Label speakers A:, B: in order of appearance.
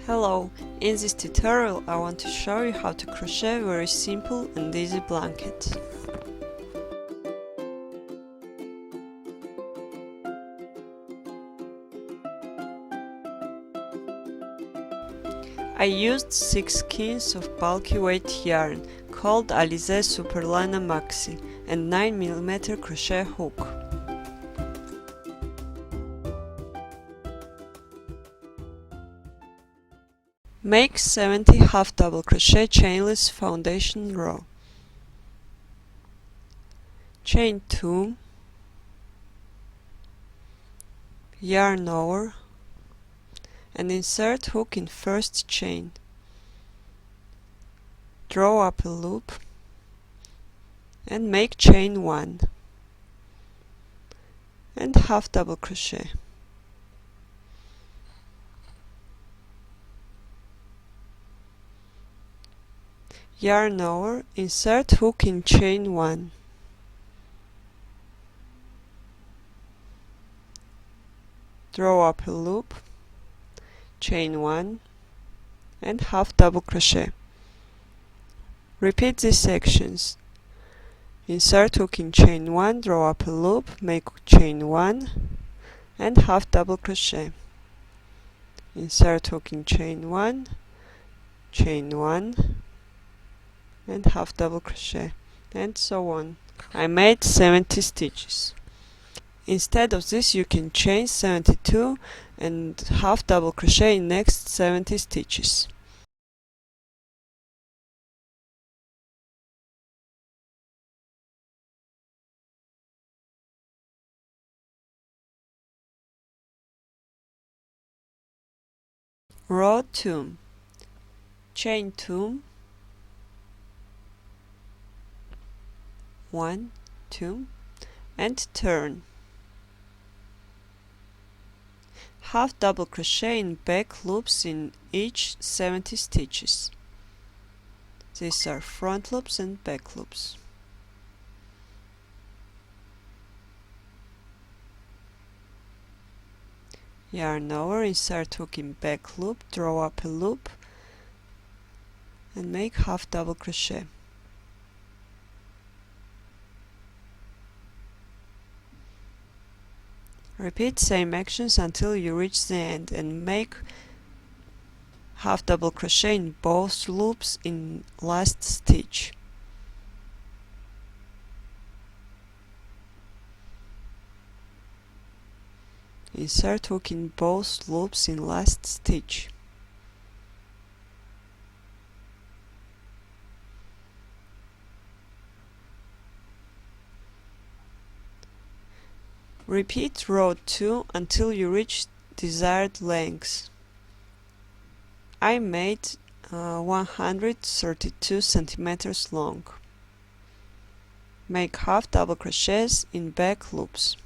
A: Hello, in this tutorial I want to show you how to crochet a very simple and easy blanket. I used 6 skeins of bulky weight yarn called Alize Superlana Maxi and 9mm crochet hook. Make 70 half double crochet chainless foundation row. Chain 2, yarn over, and insert hook in first chain. Draw up a loop and make chain 1 and half double crochet. Yarn over, insert hook in chain 1. Draw up a loop, chain 1 and half double crochet. Repeat these sections. Insert hook in chain 1, draw up a loop, make chain 1 and half double crochet. Insert hook in chain 1, chain 1 and half double crochet, and so on. I made 70 stitches. Instead of this you can chain 72 and half double crochet in next 70 stitches. Row 2. Chain 2, 1, 2 and turn. Half double crochet in back loops in each 70 stitches. These are front loops and back loops. Yarn over, insert hook in back loop, draw up a loop and make half double crochet. Repeat same actions until you reach the end and make half double crochet in both loops in last stitch. Insert hook in both loops in last stitch. Repeat row 2 until you reach desired length. I made 132 centimeters long. Make half double crochets in back loops.